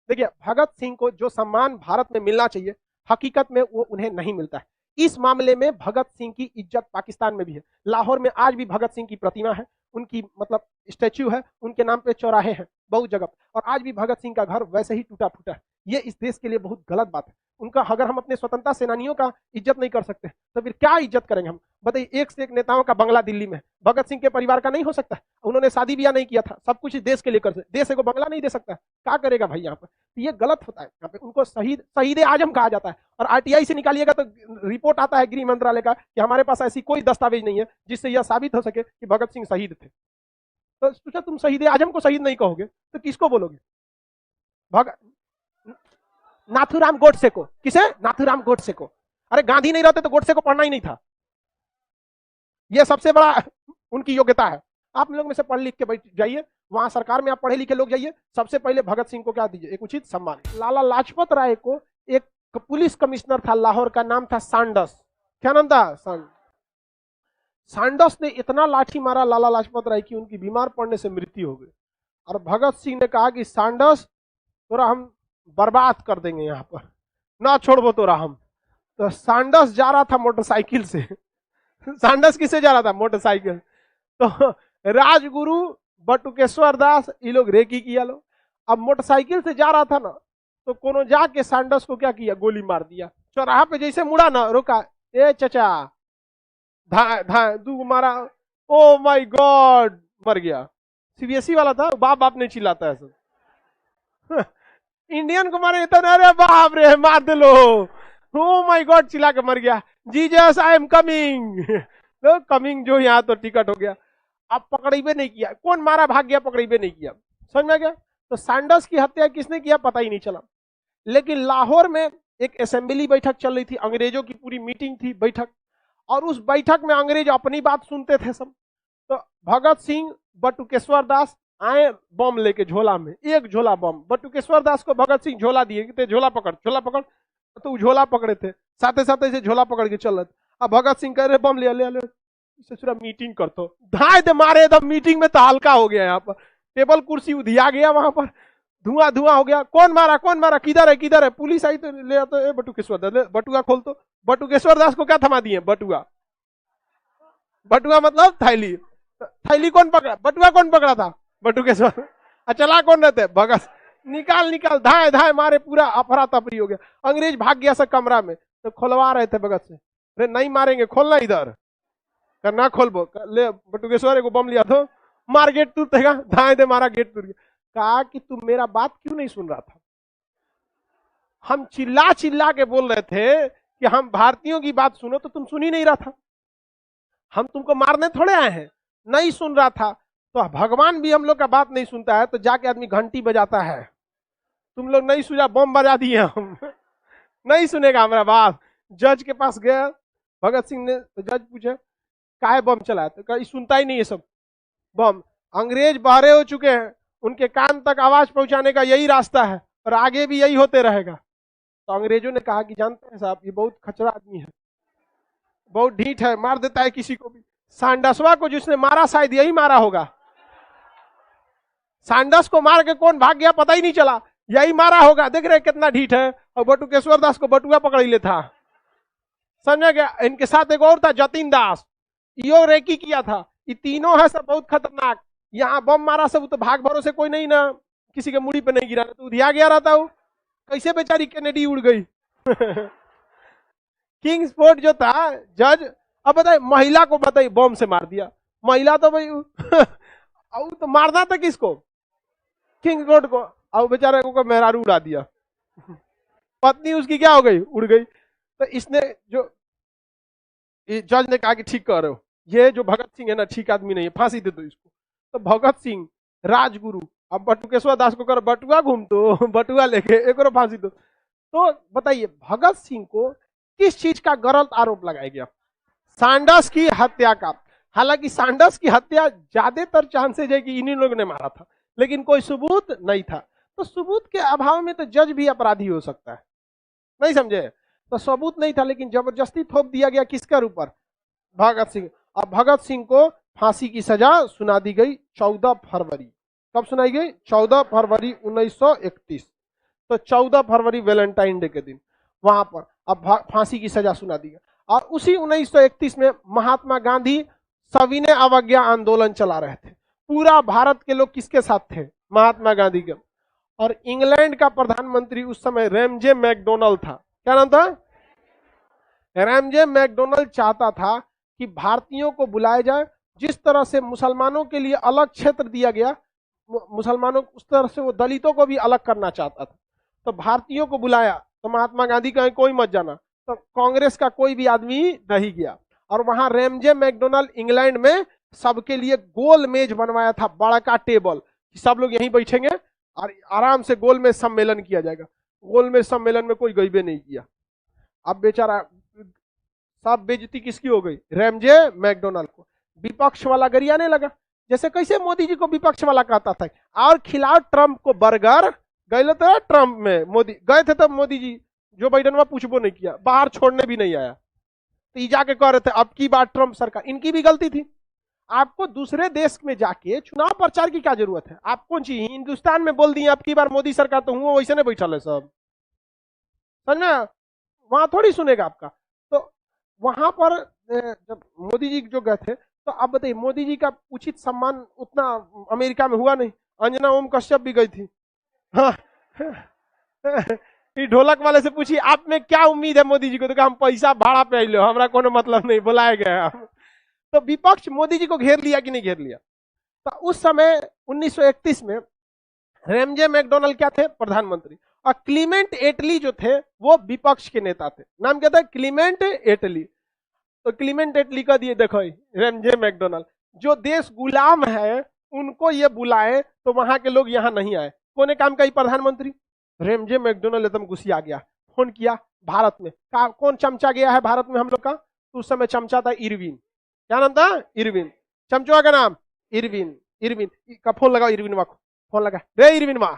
देखिए, भगत सिंह को जो सम्मान भारत में मिलना चाहिए, हकीकत में वो उन्हें नहीं मिलता है। इस मामले में भगत सिंह की इज्जत पाकिस्तान में भी है। लाहौर में आज भी भगत सिंह की प्रतिमा है, उनकी मतलब स्टैच्यू है, उनके नाम पे चौराहे हैं बहुत जगह, और आज भी भगत सिंह का घर वैसे ही टूटा फूटा है। ये इस देश के लिए बहुत गलत बात है। उनका अगर हम अपने स्वतंत्रता सेनानियों का इज्जत नहीं कर सकते तो फिर क्या इज्जत करेंगे हम? बताइए, एक से एक नेताओं का बंगला दिल्ली में, भगत सिंह के परिवार का नहीं हो सकता? उन्होंने शादी ब्याह नहीं किया था, सब कुछ देश के लिए कर, देश को बंगला नहीं दे सकता? क्या करेगा भाई यहाँ पर? ये गलत होता है। यहाँ पे उनको शहीद शहीद आजम कहा जाता है, और आरटीआई से निकालिएगा तो रिपोर्ट आता है गृह मंत्रालय का कि हमारे पास ऐसी कोई दस्तावेज नहीं है जिससे यह साबित हो सके कि भगत सिंह शहीद थे। तो सोचा, तुम शहीद आजम को शहीद नहीं कहोगे तो किसको बोलोगे? भगत नाथूराम गोडसे को। किसे? नाथूराम गोडसे को। अरे गांधी नहीं रहते तो गोडसे को पढ़ना ही नहीं था। यह सबसे बड़ा उनकी योग्यता है। आप लोग में से पढ़ लिख के बैठ जाइए, वहां सरकार में आप पढ़े लिखे लोग जाइए, सबसे पहले भगत सिंह को क्या दीजिए? एक उचित सम्मान। लाला लाजपत राय को एक पुलिस कमिश्नर था लाहौर का, नाम था सांडस। क्या नाम था? सांडस ने इतना लाठी मारा लाला लाजपत राय की उनकी बीमार पड़ने से मृत्यु हो गई। और भगत सिंह ने कहा कि सांडस तोरा हम बर्बाद कर देंगे, यहाँ पर ना छोड़बो तोरा हम। तो सांडस जा रहा था मोटरसाइकिल से। सांडस किसे जा रहा था? मोटरसाइकिल। तो राजगुरु बटुकेश्वर दास ये लोग रेकी किया लो। अब मोटरसाइकिल से जा रहा था ना, तो कोनो जाके सांडस को क्या किया? गोली मार दिया। चौराहा पे जैसे मुड़ा ना, रोका, ए चचा, धा धा दू मारा। ओ माय गॉड, मर गया। सीबीएसई वाला था, बाप बाप नहीं चिल्लाता है सब। इंडियन को मारे तो, अरे बाप रे मार दे लो, ओ माय गॉड चिल्ला के मर गया। Jesus I am coming. तो कमिंग जो यहाँ तो टिकट हो गया। अब पकड़ीबे नहीं किया, कौन मारा? भाग गया, पकड़ीबे नहीं किया। समझ में गया? तो सैंडर्स की हत्या किसने किया पता ही नहीं चला। लेकिन लाहौर में एक असेंबली बैठक चल रही थी, अंग्रेजों की पूरी मीटिंग थी, बैठक, और उस बैठक में अंग्रेज अपनी बात सुनते थे सब। तो भगत सिंह बटुकेश्वर दास आए बम लेके झोला में, एक झोला बम। बटुकेश्वर दास को भगत सिंह झोला दिए कि झोला पकड़, झोला पकड़। तो झोला पकड़े थे, साथे साथे ऐसे झोला पकड़ के चल रहे। अब भगत सिंह कह रहे बम ले ले ले, ससुरा मीटिंग कर तो धाए दे मारे एकदम। मीटिंग में तो हल्का हो गया, यहाँ पर टेबल कुर्सी उधिया गया, वहां पर धुआं धुआं हो गया। कौन मारा, कौन मारा, किधर है, किधर है? पुलिस आई तो ले तो, ए बटुकेश्वर दास, बटुआ खोल तो। बटुकेश्वर दास को क्या थमा दिए? बटुआ। बटुआ मतलब थैली। थैली कौन पकड़ा? बटुआ कौन पकड़ा था? बटुकेश्वर। चला कौन रहते? भगत। निकाल निकाल, धाए धाए मारे, पूरा अफरा तफरी हो गया। अंग्रेज भाग गया सब कमरा में, तो खोलवा रहे थे भगत से, अरे नहीं मारेंगे, खोलना इधर, करना खोलबो। ले बटुकेश्वर को बम लिया तो मार, गेट टूटेगा, धाए दे मारा, गेट टूट गया। कहा कि तुम मेरा बात क्यों नहीं सुन रहा था? हम चिल्ला चिल्ला के बोल रहे थे कि हम भारतीयों की बात सुनो, तो तुम सुन ही नहीं रहा था। हम तुमको मारने थोड़े आए हैं, नहीं सुन रहा था। तो भगवान भी हम लोग का बात नहीं सुनता है तो जाके आदमी घंटी बजाता है। तुम लोग नहीं सुना, बम बजा दिए हम। नहीं सुनेगा हमारा बात। जज के पास गया भगत सिंह ने, तो जज पूछे काहे बम चलाया? तो कहा सुनता ही नहीं है सब बम। अंग्रेज बहरे हो चुके हैं, उनके कान तक आवाज पहुंचाने का यही रास्ता है और आगे भी यही होते रहेगा। तो अंग्रेजों ने कहा कि जानते हैं साहब, ये बहुत खचरा आदमी है, बहुत ढीठ है, मार देता है किसी को भी। सांडसवा को जिसने मारा शायद यही मारा होगा। सांडस को मार के कौन भाग गया पता ही नहीं चला, यही मारा होगा। देख रहे कितना ढीठ है। और बटुकेश्वर दास को बटुआ पकड़ ले था, समझ गया। इनके साथ एक और था जतीन दास, यो रेकी किया था। ये तीनों है सब बहुत खतरनाक। यहाँ बम मारा सब, तो भाग भरोसे कोई नहीं ना, किसी के मुड़ी पे नहीं गिरा, तो दिया गया रहता हूँ। कैसे बेचारी कैनेडी उड़ गई। किंग्स फोर्ट जो था जज, अब बताइए महिला को बताइए बम से मार दिया। महिला तो भाई तो मारना था किसको? किंग्स फोर्ट को। अब बेचारे को मेहरारू उड़ा दिया, पत्नी उसकी क्या हो गई? उड़ गई। तो इसने जो जज ने कहा कि ठीक कर रहे हो, ये जो भगत सिंह है ना ठीक आदमी नहीं है, फांसी दे दो इसको। तो भगत सिंह राजगुरु, अब बटुकेश्वर दास को कर बटुआ घूम तो बटुआ लेके एक और फांसी दो। तो बताइए भगत सिंह को किस चीज का गलत आरोप लगाया गया? सांडस की हत्या का। हालांकि सांडस की हत्या ज्यादातर चांसेज है कि इन्हीं लोगों ने मारा था, लेकिन कोई सबूत नहीं था। तो सबूत के अभाव में तो जज भी अपराधी हो सकता है, नहीं समझे? तो सबूत नहीं था, लेकिन जबरदस्ती थोप दिया गया किसके ऊपर? भगत सिंह। अब भगत सिंह को फांसी की सजा सुना दी गई 14 फरवरी। कब सुनाई गई? 14 फरवरी 1931। तो 14 फरवरी वैलेंटाइन डे के दिन वहां पर अब फांसी की सजा सुना दी गई। और उसी 1931 में महात्मा गांधी सविनय अवज्ञा आंदोलन चला रहे थे। पूरा भारत के लोग किसके साथ थे? महात्मा गांधी के। और इंग्लैंड का प्रधानमंत्री उस समय रैमजे मैकडोनल्ड था। क्या नाम था? रैमजे मैकडोनल्ड चाहता था कि भारतीयों को बुलाया जाए। जिस तरह से मुसलमानों के लिए अलग क्षेत्र दिया गया, मुसलमानों उस तरह से वो दलितों को भी अलग करना चाहता था। तो भारतीयों को बुलाया तो महात्मा गांधी कहे कोई मत जाना, तो कांग्रेस का कोई भी आदमी नहीं गया। और वहां रैमजे मैकडोनल्ड इंग्लैंड में सबके लिए गोल मेज बनवाया था, बड़ा टेबल, कि सब लोग यहीं बैठेंगे और आराम से गोल में सम्मेलन किया जाएगा। गोल में सम्मेलन में कोई गईबे नहीं किया। अब बेचारा सब बेइज्जती किसकी हो गई? रैमजे मैकडोनल्ड को। विपक्ष वाला गरियाने लगा, जैसे कैसे मोदी जी को विपक्ष वाला कहता था, और खिलाओ ट्रंप को बर्गर। गए थे ट्रंप में, मोदी गए थे तब मोदी जी जो बाइडन वहां पूछबो नहीं किया, बाहर छोड़ने भी नहीं आया। तो ये जाके कह रहे थे अब की बार ट्रंप सरकार, इनकी भी गलती थी। आपको दूसरे देश में जाके चुनाव प्रचार की क्या जरूरत है? आप कौन सी हिंदुस्तान में बोल दिए अब की बार मोदी सरकार, तो हुआ वैसे नहीं बैठा है सब, समझना? वहां थोड़ी सुनेगा आपका। तो वहां पर जब मोदी जी जो गए थे, तो आप बताइए मोदी जी का उचित सम्मान उतना अमेरिका में हुआ नहीं। अंजना ओम कश्यप भी गई थी। हाँ ढोलक वाले से पूछिए आप में क्या उम्मीद है मोदी जी को, तो कहा हम पैसा भाड़ा पे आइलो, हमारा कोनो मतलब नहीं, बुलाए गए हम। तो विपक्ष मोदी जी को घेर लिया कि नहीं घेर लिया? तो उस समय 1931 में रैमजे मैकडोनल्ड क्या थे? प्रधानमंत्री। और क्लीमेंट एटली जो थे वो विपक्ष के नेता थे। नाम क्या था? क्लीमेंट एटली। तो क्लीमेंट एटली का दिए देखो रैमजे मैकडोनल्ड, जो देश गुलाम है उनको ये बुलाए तो वहां के लोग यहाँ नहीं आए। कौन काम का? प्रधानमंत्री। रैमजे मैकडोनल्ड एकदम गुस्सा गया, फोन किया भारत में, कहा कौन चमचा गया है भारत में हम लोग का? तो उस समय चमचा था इरविन। क्या नाम था? इरविन। चमचुआ का नाम इरविन। इरविन का फोन लगा, इरविन वा फोन लगा, रे इरविन वा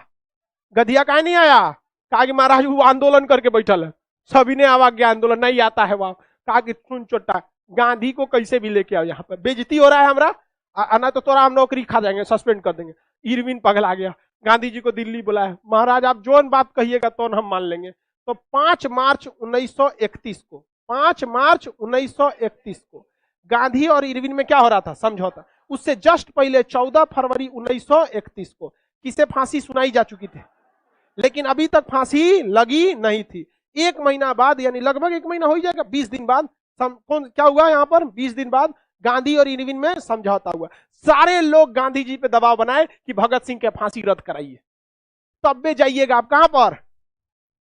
गधिया कहा नहीं आया? कहा कि महाराज वो आंदोलन करके बैठल है, सभी ने अवज्ञा आंदोलन नहीं आता है वहां। कहा कि सुन चोटा, गांधी को कैसे भी लेके आओ यहाँ पर, बेइज्जती हो रहा है हमरा, ना तो तोरा हम नौकरी खा जाएंगे, सस्पेंड कर देंगे। इरविन पगला गया, गांधी जी को दिल्ली बुलाया, महाराज आप जो बात कहिएगा तो हम मान लेंगे। तो 5 मार्च 1931 को, 5 मार्च 1931 को गांधी और इरविन में क्या हो रहा था? समझौता। उससे जस्ट पहले 14 फरवरी 1931 को किसे फांसी सुनाई जा चुकी थी, लेकिन अभी तक फांसी लगी नहीं थी। 1 महीना बाद, यानी लगभग 1 महीना हो ही जाएगा, 20 दिन बाद कौन क्या हुआ यहाँ पर? 20 दिन बाद गांधी और इरविन में समझौता हुआ। सारे लोग गांधी जी पे दबाव बनाए कि भगत सिंह के फांसी रद्द कराइए, तब भी जाइएगा आप कहां पर?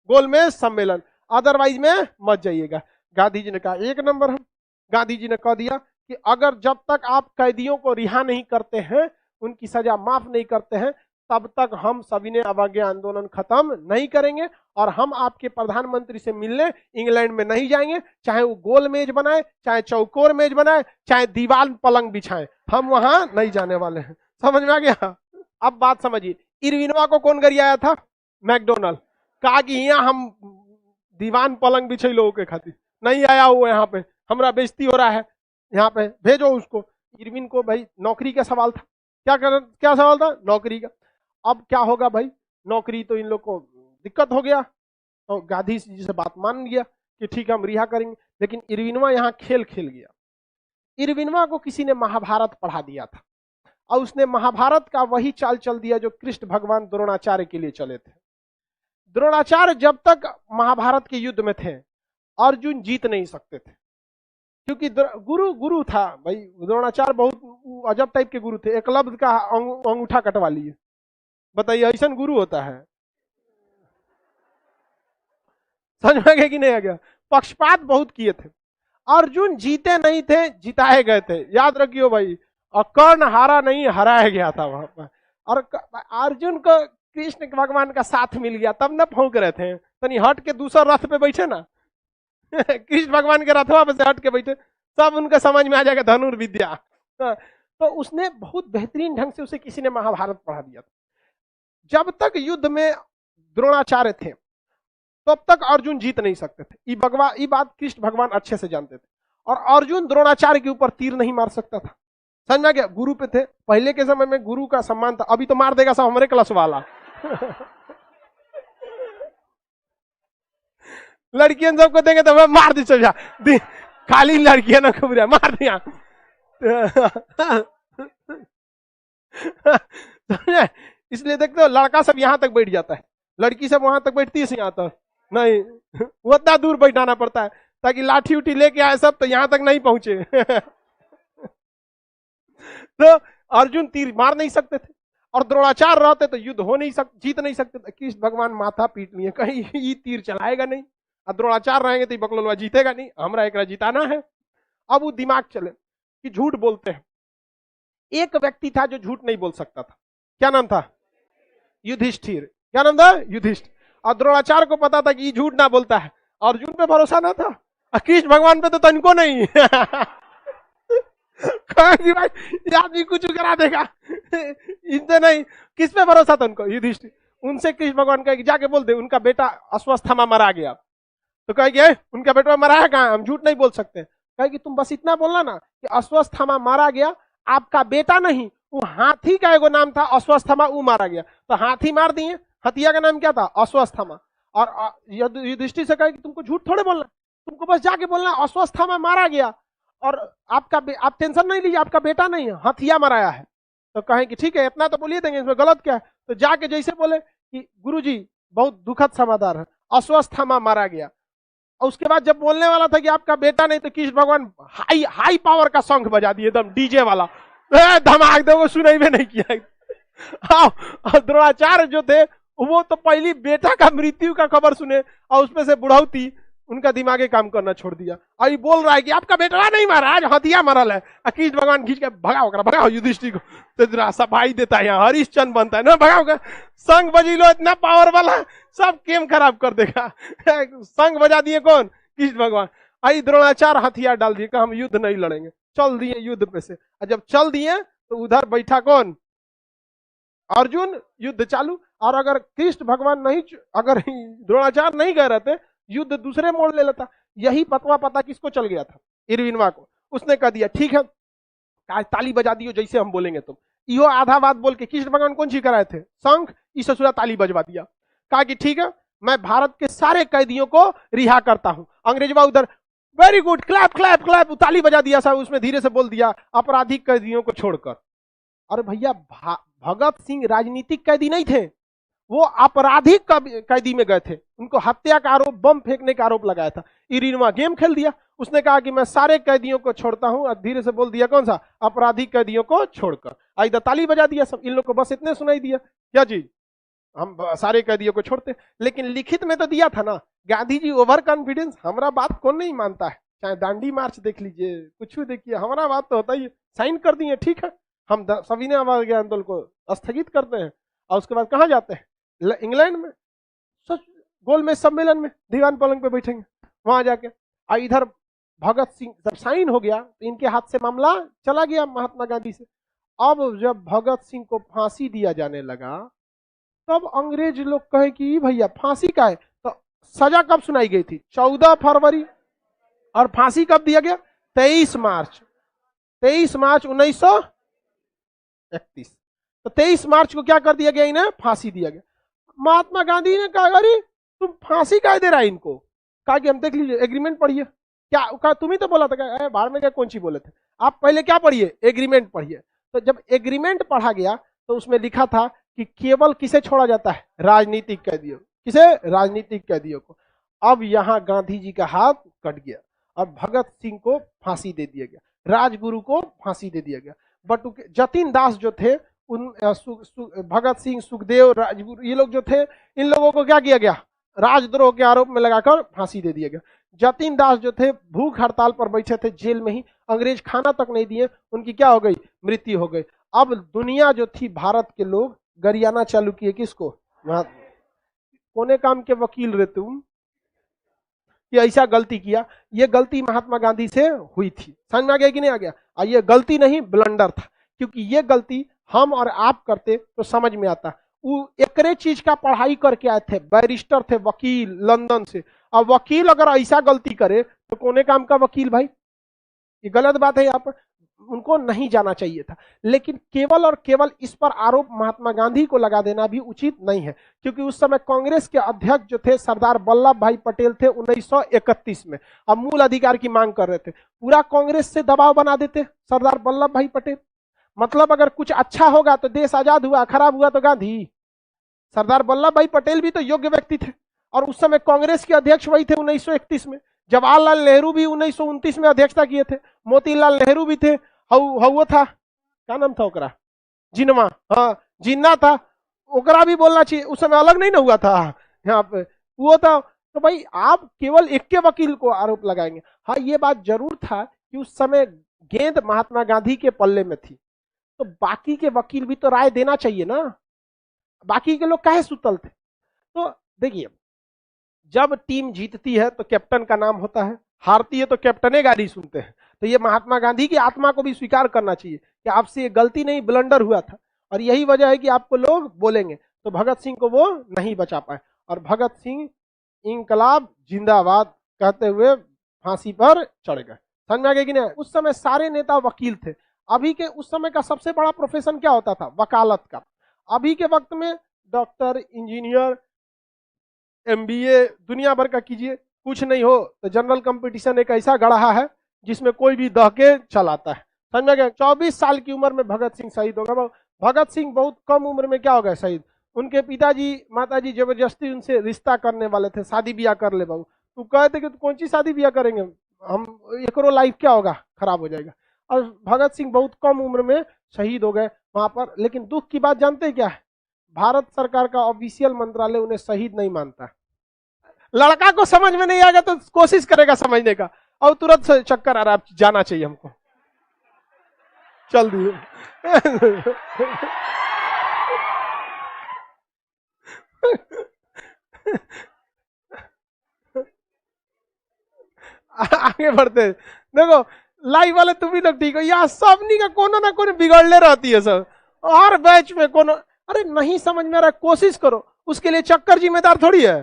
गोलमेज सम्मेलन, अदरवाइज में मत जाइएगा। गांधी जी ने कहा 1 नंबर। हम गांधी जी ने कह दिया कि अगर जब तक आप कैदियों को रिहा नहीं करते हैं, उनकी सजा माफ नहीं करते हैं, तब तक हम सभी ने अवज्ञा आंदोलन खत्म नहीं करेंगे और हम आपके प्रधानमंत्री से मिलने इंग्लैंड में नहीं जाएंगे। चाहे वो गोल मेज बनाए, चाहे चौकोर मेज बनाए, चाहे दीवार पलंग बिछाए, हम वहां नहीं जाने वाले हैं। समझ में आ गया? अब बात समझिए, इरविनवा को कौन गरियाया था? मैकडोनल्ड। कहा कि यहाँ हम दीवान पलंग बिछे लोगों के खातिर नहीं आया हुआ, यहाँ पे हमारा बेइज्जती हो रहा है, यहाँ पे भेजो उसको। इरविन को भाई नौकरी का सवाल था। क्या सवाल था? नौकरी का। अब क्या होगा भाई? नौकरी तो इन लोग को दिक्कत हो गया। तो गांधी जी से बात मान लिया कि ठीक है हम रिहा करेंगे, लेकिन इरविनवा यहाँ खेल खेल गया। इरविनवा को किसी ने महाभारत पढ़ा दिया था और उसने महाभारत का वही चाल चल दिया जो कृष्ण भगवान द्रोणाचार्य के लिए चले थे। द्रोणाचार्य जब तक महाभारत के युद्ध में थे, अर्जुन जीत नहीं सकते थे, क्योंकि गुरु था भाई। द्रोणाचार्य बहुत अजब टाइप के गुरु थे, एकलव्य का अंगूठा कटवा लिए। बताइए ऐसा गुरु होता है? समझ में आ गया कि नहीं आ गया? पक्षपात बहुत किए थे। अर्जुन जीते नहीं थे, जिताए गए थे, याद रखियो भाई। और कर्ण हारा नहीं, हराया गया था वहां पर। और अर्जुन को कृष्ण भगवान का साथ मिल गया, तब न फौंक रहे थे। तनी हट के दूसरा रथ पे बैठे ना कृष्ण भगवान के रथवा पे से हट के बैठे, सब उनका समझ में आ जाएगा धनुर्विद्या। तो उसने बहुत बेहतरीन ढंग से उसे किसी ने महाभारत पढ़ा दिया था। जब तक युद्ध में द्रोणाचार्य थे तब तक अर्जुन जीत नहीं सकते थे। ये बात कृष्ण भगवान अच्छे से जानते थे। और अर्जुन द्रोणाचार्य के ऊपर तीर नहीं मार सकता था। समझ में आ गया? गुरु पे थे। पहले के समय में गुरु का सम्मान था, अभी तो मार देगा सब हमारे क्लास वाला लड़कियां सबको देंगे तो मैं मार दी समझा, खाली लड़कियां ना खबरिया मार दिया। इसलिए देखते हो लड़का सब यहां तक बैठ जाता है, लड़की सब वहां तक बैठती है, यहाँ तक नहीं, वो इतना दूर बैठाना पड़ता है ताकि लाठी उठी लेके आए सब तो यहां तक नहीं पहुंचे। तो अर्जुन तीर मार नहीं सकते थे और द्रोणाचार्य रहते तो युद्ध हो नहीं जीत नहीं सकते थे। कृष्ण भगवान माथा पीट लिए, कहीं ये तीर चलाएगा नहीं, और द्रोणाचार्य रहेंगे तो बकलोलवा जीतेगा नहीं, हमरा एक जिताना है। अब वो दिमाग चले कि झूठ बोलते हैं। एक व्यक्ति था जो झूठ नहीं बोल सकता था, क्या नाम था? युधिष्ठिर। क्या नाम था? युधिष्ठिर। और द्रोणाचार्य को पता था कि ये झूठ ना बोलता है, अर्जुन पे भरोसा ना था, कृष्ण भगवान पे तो तनिको नहीं। भाई ये आदमी कुछ करा देगा, इनसे नहीं, किस पे भरोसा था उनको? युधिष्ठिर। उनसे कृष्ण भगवान कहे जाके बोल दे उनका बेटा अश्वत्थामा मरा गया। तो कहेंगे उनका बेटा मरा है कहाँ, हम झूठ नहीं बोल सकते। कहे कि तुम बस इतना बोलना ना कि अश्वत्थामा मारा गया, आपका बेटा नहीं, वो हाथी का एगो नाम था अश्वत्थामा, वो मारा गया। तो हाथी मार दिए, हथिया का नाम क्या था? अश्वत्थामा। और युधिष्ठिर से कहे कि तुमको झूठ थोड़े बोलना, तुमको बस जाके बोलना अश्वत्थामा मारा गया और आप टेंशन नहीं लीजिए, आपका बेटा नहीं है, हथिया मराया है। तो कहें कि ठीक है इतना तो बोलिए देंगे, इसमें गलत क्या है? तो जाके जैसे बोले कि गुरुजी बहुत दुखद समाचार है, अश्वत्थामा मारा गया। और उसके बाद जब बोलने वाला था कि आपका बेटा नहीं, तो कृष्ण भगवान हाई पावर का शंख बजा दिए, एकदम डीजे वाला, धमाक दे, वो सुनाई में नहीं किया। द्रोणाचार्य जो थे वो तो पहली बेटा का मृत्यु का खबर सुने और उसमें से बुढ़ौती, उनका दिमागे काम करना छोड़ दिया। और ये बोल रहा है कि आपका बेटा नहीं मारा, आज हथिया मरल है। कृष्ण भगवान खींच के भगाओ युधिष्ठिर को, तो सफाई देता है, यहाँ हरिश्चंद्र बनता है ना, भगाओ संग बजी लो, इतना पावर वाला सब गेम खराब कर देगा। संग बजा दिए कौन? कृष्ण भगवान। आई द्रोणाचार्य हथियार डाल दिए, हम युद्ध नहीं लड़ेंगे, चल दिए युद्ध पे से। और जब चल दिए तो उधर बैठा कौन? अर्जुन। युद्ध चालू। और अगर कृष्ण भगवान नहीं, अगर द्रोणाचार्य नहीं गए रहते, युद्ध दूसरे मोड़ ले लेता। यही पता किसको चल गया था? इरविनवा को। उसने कह दिया ठीक है ताली बजा दियो जैसे हम बोलेंगे तुम। यो आधा बात बोल के कृष्ण भगवान कौन सी कराए थे? शंख। इस ससुरा ताली बजवा दिया, कहा कि ठीक है मैं भारत के सारे कैदियों को रिहा करता हूं। अंग्रेजवा उधर very good, clap clap clap, ताली बजा दिया सब। उसमें धीरे से बोल दिया आपराधिक कैदियों को छोड़कर। अरे भैया भगत सिंह राजनीतिक कैदी नहीं थे, वो आपराधिक कैदी में गए थे, उनको हत्या का आरोप, बम फेंकने का आरोप लगाया था। इरिनवा गेम खेल दिया, उसने कहा कि मैं सारे कैदियों को छोड़ता हूं, और धीरे से बोल दिया कौन सा? आपराधिक कैदियों को छोड़कर। इधर ताली बजा दिया सब। इन लोग को बस इतने सुनाई दिया क्या चीज? हम सारे कैदियों को छोड़ते। लेकिन लिखित में तो दिया था ना, गांधी जी ओवर कॉन्फिडेंस, हमारा बात कौन नहीं मानता है, चाहे दांडी मार्च देख लीजिए, कुछ भी देखिए, हमारा बात तो होता ही है। साइन कर दिए, ठीक है हम सभी ने हमारे आंदोलन को स्थगित करते हैं। और उसके बाद कहाँ जाते हैं? इंग्लैंड में गोल में सम्मेलन में दीवान पलंग पे बैठेंगे, वहां जाके। और इधर भगत सिंह जब साइन हो गया तो इनके हाथ से मामला चला गया महात्मा गांधी से। अब जब भगत सिंह को फांसी दिया जाने लगा, तब अंग्रेज लोग कहे कि भैया फांसी का है, तो सजा कब सुनाई गई थी? 14 फरवरी। और फांसी कब दिया गया? 23 मार्च 1931। तो 23 मार्च को क्या कर दिया गया? इन्हें फांसी दिया गया। महात्मा गांधी ने कहा अरे तुम फांसी कह दे रहा है इनको? कहा कि हम देख लीजिए एग्रीमेंट पढ़िए। क्या कहा? तुम ही तो बोला था, बाहर में क्या कौन सी बोले थे आप? पहले क्या पढ़िए? एग्रीमेंट पढ़िए। तो जब एग्रीमेंट पढ़ा गया तो उसमें लिखा था कि केवल किसे छोड़ा जाता है? राजनीतिक कैदियों। किसे? राजनीतिक कैदियों को। अब यहां गांधी जी का हाथ कट गया और भगत सिंह को फांसी दे दिया गया, राजगुरु को फांसी दे दिया गया। बट जतिन दास जो थे, उन भगत सिंह, सुखदेव, राजगुरु, ये लोग जो थे, इन लोगों को क्या किया गया? राजद्रोह के आरोप में लगाकर फांसी दे दिया गया। जतिन दास जो थे भूख हड़ताल पर बैठे थे जेल में ही, अंग्रेज खाना तक नहीं दिए, उनकी क्या हो गई? मृत्यु हो गई। अब दुनिया जो थी, भारत के लोग गरियाना चालू किए किसको? कोने काम के वकील रहे तुम कि ऐसा गलती किया। ये गलती महात्मा गांधी से हुई थी, समझ में आ गया कि नहीं आ गया? और ये गलती नहीं, ब्लंडर था, क्योंकि ये गलती हम और आप करते तो समझ में आता। वो एकरे चीज का पढ़ाई करके आए थे, बैरिस्टर थे, वकील लंदन से। अब वकील अगर ऐसा गलती करे तो कोने काम का वकील भाई? ये गलत बात है। यहाँ पर उनको नहीं जाना चाहिए था। लेकिन केवल और केवल इस पर आरोप महात्मा गांधी को लगा देना भी उचित नहीं है, क्योंकि उस समय कांग्रेस के अध्यक्ष जो थे सरदार वल्लभ भाई पटेल थे 1931 में, अब मूल अधिकार की मांग कर रहे थे। पूरा कांग्रेस से दबाव बना देते सरदार वल्लभ भाई पटेल। मतलब अगर कुछ अच्छा होगा तो देश आजाद हुआ, खराब हुआ तो गांधी। सरदार वल्लभ भाई पटेल भी तो योग्य व्यक्ति थे, और उस समय कांग्रेस के अध्यक्ष वही थे 1931 में। जवाहरलाल नेहरू भी 1929 में अध्यक्षता किए थे, मोतीलाल नेहरू भी थे, वो था, क्या नाम था ओकरा, जिन्ना, हाँ जिन्ना था, ओकरा भी बोलना चाहिए, उस समय अलग नहीं ना हुआ था यहाँ पे, वो था। तो भाई आप केवल एक के वकील को आरोप लगाएंगे। हाँ ये बात जरूर था कि उस समय गेंद महात्मा गांधी के पल्ले में थी, तो बाकी के वकील भी तो राय देना चाहिए ना, बाकी के लोग काहे सुतल थे। तो देखिए, जब टीम जीतती है तो कैप्टन का नाम होता है, हारती है तो कैप्टने गाली सुनते हैं। तो ये महात्मा गांधी की आत्मा को भी स्वीकार करना चाहिए कि आपसे ये गलती नहीं, ब्लंडर हुआ था, और यही वजह है कि आपको लोग बोलेंगे। तो भगत सिंह को वो नहीं बचा पाए, और भगत सिंह इंकलाब जिंदाबाद कहते हुए फांसी पर चढ़ गए। समझ में आ गया कि नहीं? उस समय सारे नेता वकील थे। अभी के उस समय का सबसे बड़ा प्रोफेशन क्या होता था? वकालत का। अभी के वक्त में डॉक्टर, इंजीनियर, एमबीए दुनिया भर का कीजिए, कुछ नहीं हो तो जनरल कंपटीशन एक ऐसा गढ़ा है जिसमें कोई भी दह के चलाता है। समझ में गया? 24 साल की उम्र में भगत सिंह शहीद हो गए। भगत सिंह बहुत कम उम्र में क्या हो गए शहीद? उनके पिताजी माताजी जबरदस्ती उनसे रिश्ता करने वाले थे, शादी ब्याह कर ले बाबू। तो कहे थे कि कौन सी शादी ब्याह करेंगे, हम एकरो लाइफ क्या होगा, खराब हो जाएगा। और भगत सिंह बहुत कम उम्र में शहीद हो गए वहां पर। लेकिन दुख की बात जानते क्या है? भारत सरकार का ऑफिशियल मंत्रालय उन्हें शहीद नहीं मानता। लड़का को समझ में नहीं आएगा तो कोशिश करेगा समझने का, और तुरंत चक्कर आ रहा, जाना चाहिए हमको, चल दिए। आगे बढ़ते देखो, लाइव वाले तुम भी लोग ठीक हो, यहाँ सबनी का कोनो ना कोनो बिगड़ले रहती है सब, हर बैच में कोनो। अरे नहीं समझ में आ रहा, कोशिश करो, उसके लिए चक्कर जिम्मेदार थोड़ी है।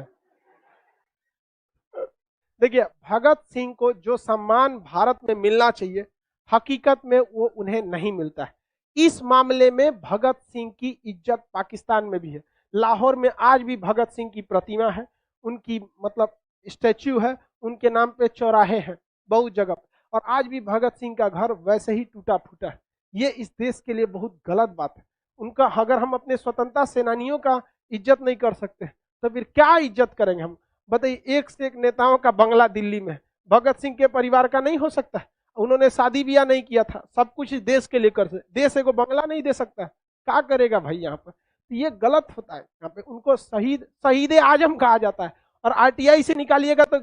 देखिए, भगत सिंह को जो सम्मान भारत में मिलना चाहिए, हकीकत में वो उन्हें नहीं मिलता है। इस मामले में भगत सिंह की इज्जत पाकिस्तान में भी है। लाहौर में आज भी भगत सिंह की प्रतिमा है, उनकी मतलब स्टैच्यू है, उनके नाम पे चौराहे हैं बहुत जगह, और आज भी भगत सिंह का घर वैसे ही टूटा फूटा है। ये इस देश के लिए बहुत गलत बात है। उनका अगर हम अपने स्वतंत्रता सेनानियों का इज्जत नहीं कर सकते तो फिर क्या इज्जत करेंगे हम? बताइए, एक से एक नेताओं का बंगला दिल्ली में, भगत सिंह के परिवार का नहीं हो सकता? उन्होंने शादी ब्याह नहीं किया था, सब कुछ इस देश के लिए कर सकते, देश को बंगला नहीं दे सकता, क्या करेगा भाई यहाँ पर? तो ये गलत होता है। यहाँ पे उनको शहीद आजम कहा जाता है, और आरटीआई से निकालिएगा तो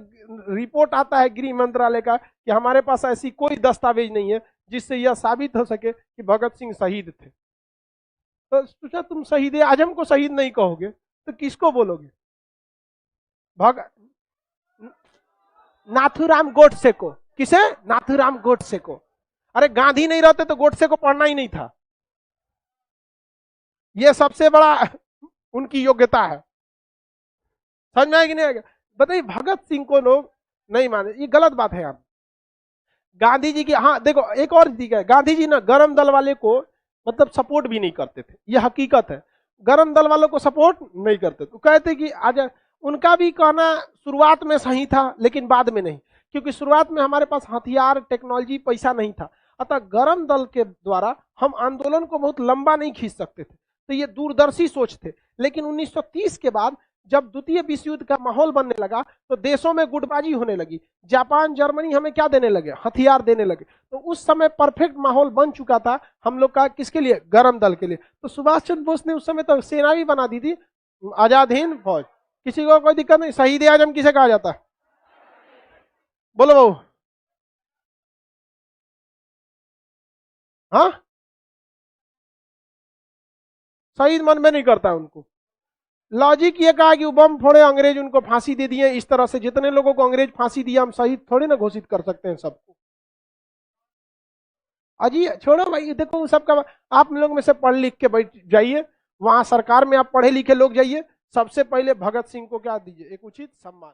रिपोर्ट आता है गृह मंत्रालय का कि हमारे पास ऐसी कोई दस्तावेज नहीं है जिससे यह साबित हो सके कि भगत सिंह शहीद थे। तो सोचा, तुम शहीद आजम को शहीद नहीं कहोगे तो किसको बोलोगे? नाथूराम गोडसे को। किसे? नाथूराम गोडसे को। अरे गांधी नहीं रहते तो गोडसे को पढ़ना ही नहीं था। ये सबसे बड़ा उनकी योग्यता है। समझ में आया कि नहीं आएगा? बताइए, भगत सिंह को लोग नहीं माने, ये गलत बात है। आप गांधी जी की, हाँ देखो एक और चीज है, गांधी जी ना गरम दल वाले को मतलब सपोर्ट भी नहीं करते थे, ये हकीकत है। गरम दल वालों को सपोर्ट नहीं करते, तो कहते कि आज उनका भी कहना शुरुआत में सही था लेकिन बाद में नहीं, क्योंकि शुरुआत में हमारे पास हथियार, टेक्नोलॉजी, पैसा नहीं था। अतः गरम दल के द्वारा हम आंदोलन को बहुत लंबा नहीं खींच सकते थे, तो ये दूरदर्शी सोच थे। लेकिन 1930 के बाद जब द्वितीय विश्व युद्ध का माहौल बनने लगा तो देशों में गुटबाजी होने लगी। जापान, जर्मनी हमें क्या देने लगे? हथियार देने लगे। तो उस समय परफेक्ट माहौल बन चुका था हम लोग का, किसके लिए? गरम दल के लिए। तो सुभाष चंद्र बोस ने उस समय तो सेना भी बना दी थी, आजाद हिंद फौज। किसी को कोई दिक्कत नहीं। शहीद आजम किसे कहा जाता है? बोलो बाबू। हाँ, शहीद मन में नहीं करता उनको। लॉजिक ये कहा कि वो बम फोड़े, अंग्रेज उनको फांसी दे दिए। इस तरह से जितने लोगों को अंग्रेज फांसी दिया, हम शहीद थोड़ी ना घोषित कर सकते हैं सबको। अजी छोड़ो भाई, देखो सबका, आप लोग में से पढ़ लिख के बैठ जाइए, वहां सरकार में आप पढ़े लिखे लोग जाइए, सबसे पहले भगत सिंह को क्या दीजिए? एक उचित सम्मान।